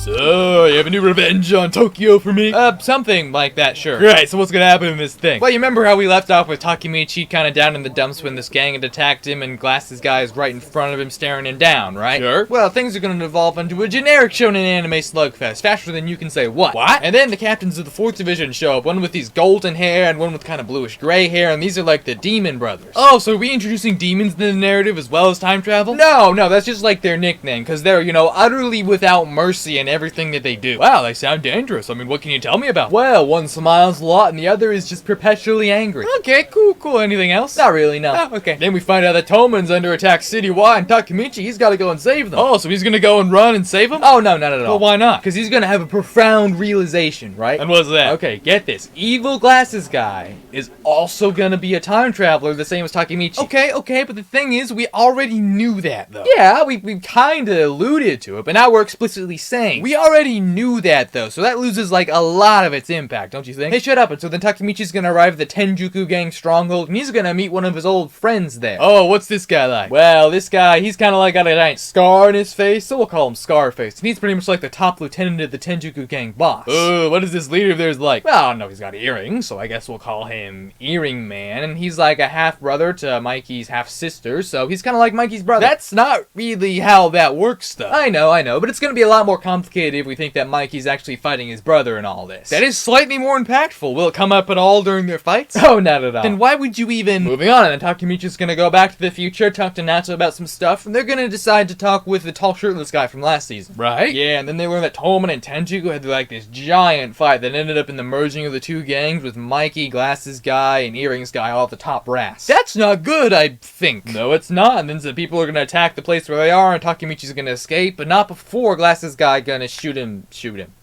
So, you have a new revenge on Tokyo for me? Something like that, sure. Great, so what's gonna happen in this thing? Well, you remember how we left off with Takemichi kind of down in the dumps when this gang had attacked him and Glasses guy is right in front of him staring him down, right? Sure. Well, things are going to evolve into a generic shonen anime slugfest, faster than you can say what. What? And then the captains of the 4th Division show up, one with these golden hair and one with kind of bluish gray hair, and these are like the Demon Brothers. Oh, so are we introducing demons in the narrative as well as time travel? No, that's just like their nickname, because they're, utterly without mercy in everything that they do. Wow, they sound dangerous. I mean, what can you tell me about them? Well, one smiles a lot and the other is just perpetually angry. Okay, cool. Anything else? Not really, no. Oh, okay. Then we find out that Toman's under attack citywide and Takemichi, he's got to go and save them. Oh, so he's gonna go and run and save them? Oh, no, not at all. Well, why not? Because he's going to have a profound realization, right? And what's that? Okay, get this. Evil Glasses guy is also going to be a time traveler, the same as Takemichi. Okay, but the thing is, we already knew that, though. Yeah, we kind of alluded to it, but now we're explicitly saying. We already knew that, though, so that loses, like, a lot of its impact, don't you think? Hey, shut up. And so then Takemichi's going to arrive at the Tenjuku gang stronghold, and he's going to meet one of his old friends there. Oh, what's this guy like? Well, this guy, he's kind of like got a giant scar in his face, so we'll call him Scarface. And he's pretty much like the top lieutenant of the Tenjuku gang boss. What is this leader of theirs like? Well, I don't know, he's got earrings, so I guess we'll call him Earring Man. And he's like a half-brother to Mikey's half-sister, so he's kind of like Mikey's brother. That's not really how that works, though. I know, but it's going to be a lot more complicated if we think that Mikey's actually fighting his brother and all this. That is slightly more impactful. Will it come up at all during their fights? Oh, not at all. Then why would you even... Moving on, and then Takemichi's going to go back to the future, talk to Natsu about some stuff, and they're going to decide to talk with the tall shirtless guy from last season. Right? Yeah, and then they learn that Toman and Tenjuku had like this giant fight that ended up in the merging of the two gangs with Mikey, Glasses guy, and Earrings guy all at the top brass. That's not good, I think. No, it's not. And then the people are going to attack the place where they are, and Takemichi's going to escape, but not before Glasses guy going to shoot him.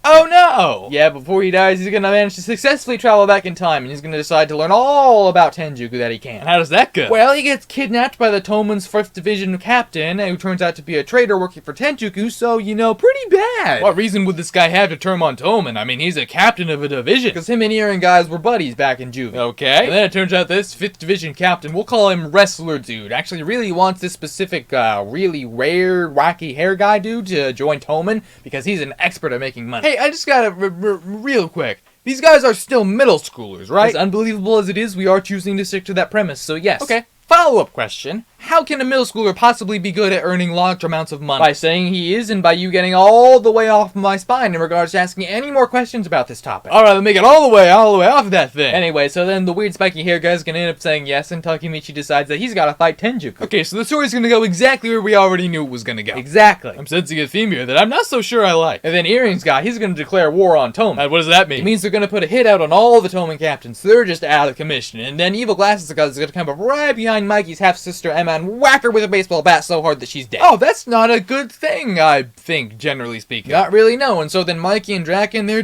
Oh no! Yeah, before he dies, he's going to manage to successfully travel back in time, and he's going to decide to learn all about Tenjuku that he can. And how does that go? Well, he gets kidnapped by the Toman's 1st Division captain, who turns out to be a traitor working for Tenjuku, so, pretty bad. What reason would this guy have to turn on Toman? I mean, he's a captain of a division. Because him and Earring guys were buddies back in Juvie. Okay. And then it turns out this 5th Division captain, we'll call him Wrestler Dude, actually really wants this specific, really rare, wacky hair guy dude to join Toman, because he's an expert at making money. Hey, I just gotta, real quick. These guys are still middle schoolers, right? As unbelievable as it is, we are choosing to stick to that premise, so yes. Okay. Follow-up question. How can a middle schooler possibly be good at earning large amounts of money? By saying he is, and by you getting all the way off my spine in regards to asking any more questions about this topic. Alright, let me get all the way off of that thing. Anyway, so then the weird spiky hair guy's gonna end up saying yes, and Takemichi decides that he's gotta fight Tenjuku. Okay, so the story's gonna go exactly where we already knew it was gonna go. Exactly. I'm sensing a theme here that I'm not so sure I like. And then Earrings guy, he's gonna declare war on Toman. What does that mean? It means they're gonna put a hit out on all the Toman captains, so they're just out of commission. And then Evil Glasses guy is gonna come up right behind Mikey's half-sister Emma and whack her with a baseball bat so hard that she's dead. Oh, that's not a good thing, I think, generally speaking. Not really, no. And so then Mikey and Draken, they're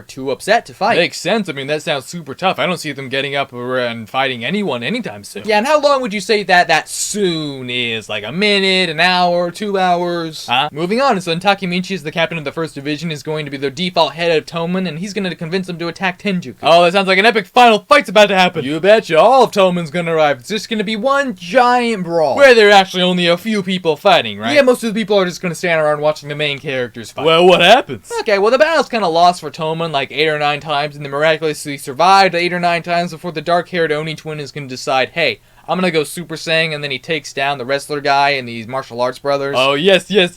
too upset to fight. Makes sense. I mean, that sounds super tough. I don't see them getting up and fighting anyone anytime soon. Yeah, and how long would you say that soon is? Like a minute, an hour, 2 hours? Huh? Moving on, so then Takemichi is the captain of the 1st Division, is going to be the default head of Toman, and he's going to convince him to attack Tenjuku. Oh, that sounds like an epic final fight's about to happen. You betcha, all of Toman's gonna arrive. It's just gonna be one giant brawl. Where there are actually only a few people fighting, right? Yeah, most of the people are just gonna stand around watching the main characters fight. Well, what happens? Okay, well, the battle's kind of lost for Toman like 8 or 9 times, and they miraculously survived 8 or 9 times before the dark-haired Oni twin is gonna decide, hey, I'm gonna go Super Saiyan, and then he takes down the wrestler guy and these martial arts brothers. Oh, yes. Yes.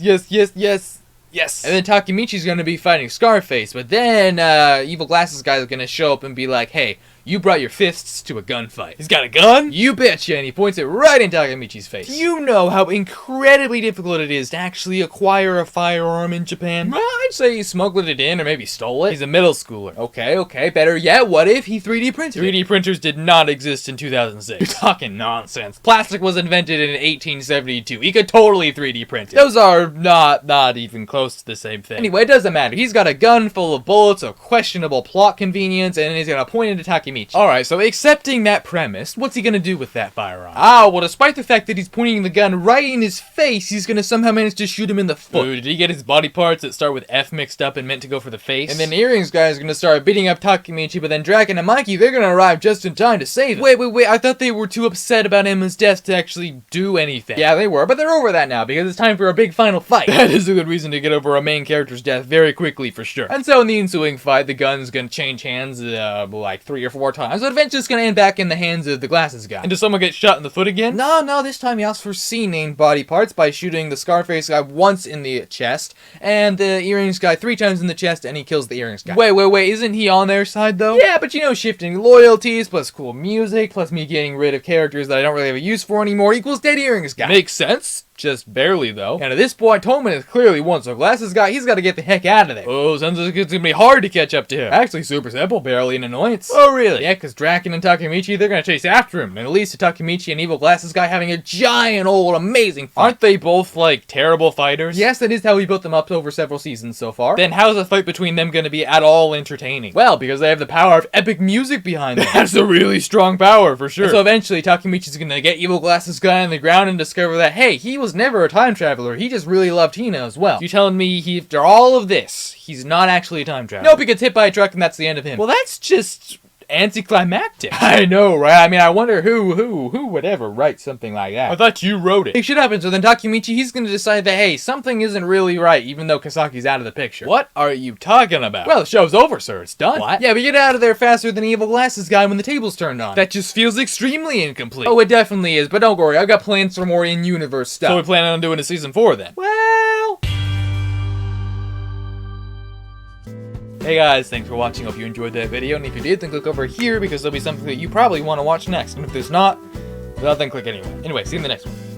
And then Takemichi's gonna be fighting Scarface, but then Evil Glasses guy is gonna show up and be like, hey, you brought your fists to a gunfight. He's got a gun? You betcha, and he points it right in Takemichi's face. Do you know how incredibly difficult it is to actually acquire a firearm in Japan? Well, I'd say he smuggled it in or maybe stole it. He's a middle schooler. Okay, better yet, what if he 3D printed it? 3D printers did not exist in 2006. You're talking nonsense. Plastic was invented in 1872. He could totally 3D print it. Those are not even close to the same thing. Anyway, it doesn't matter. He's got a gun full of bullets, of questionable plot convenience, and he's gonna point into Takemichi Takemichi. Alright, so accepting that premise, what's he gonna do with that firearm? Ah, well, despite the fact that he's pointing the gun right in his face, he's gonna somehow manage to shoot him in the foot. Ooh, did he get his body parts that start with F mixed up and meant to go for the face? And then the earrings guy is gonna start beating up Takemichi, but then Draken and Mikey, they're gonna arrive just in time to save him. Wait, I thought they were too upset about Emma's death to actually do anything. Yeah, they were, but they're over that now, because it's time for a big final fight. That is a good reason to get over a main character's death very quickly, for sure. And so in the ensuing fight, the gun's gonna change hands, like 3 or 4 times, so eventually it's gonna end back in the hands of the glasses guy. And does someone get shot in the foot again? No, this time he asks for C-named body parts by shooting the Scarface guy once in the chest, and the earrings guy 3 times in the chest, and he kills the earrings guy. Wait, isn't he on their side, though? Yeah, but you know, shifting loyalties, plus cool music, plus me getting rid of characters that I don't really have a use for anymore, equals dead earrings guy. Makes sense. Just barely, though. And at this point, Toman is clearly won, so Glasses guy, he's got to get the heck out of there. Oh, sounds like it's gonna be hard to catch up to him. Actually, super simple, barely an annoyance. Oh, really? Yeah, because Draken and Takemichi, they're gonna chase after him, and it leads to Takemichi and Evil Glasses guy having a giant old amazing fight. Aren't they both, like, terrible fighters? Yes, that is how we built them up over several seasons so far. Then how's the fight between them gonna be at all entertaining? Well, because they have the power of epic music behind them. That's a really strong power, for sure. And so eventually, Takemichi's gonna get Evil Glasses guy on the ground and discover that, hey, he was never a time traveler, he just really loved Hina as well. You telling me after all of this, he's not actually a time traveler? Nope, he gets hit by a truck and that's the end of him. Well, that's just anticlimactic. I know, right? I mean, I wonder who would ever write something like that. I thought you wrote it. It should happen, so then Takemichi, he's gonna decide that, hey, something isn't really right, even though Kisaki's out of the picture. What are you talking about? Well, the show's over, sir. It's done. What? Yeah, we get out of there faster than Evil Glasses guy when the table's turned on. That just feels extremely incomplete. Oh, it definitely is, but don't worry, I've got plans for more in-universe stuff. So we plan on doing a season 4 then? Well... Hey guys, thanks for watching, hope you enjoyed that video, and if you did, then click over here because there'll be something that you probably want to watch next, and if there's not, well then click anyway. Anyway, see you in the next one.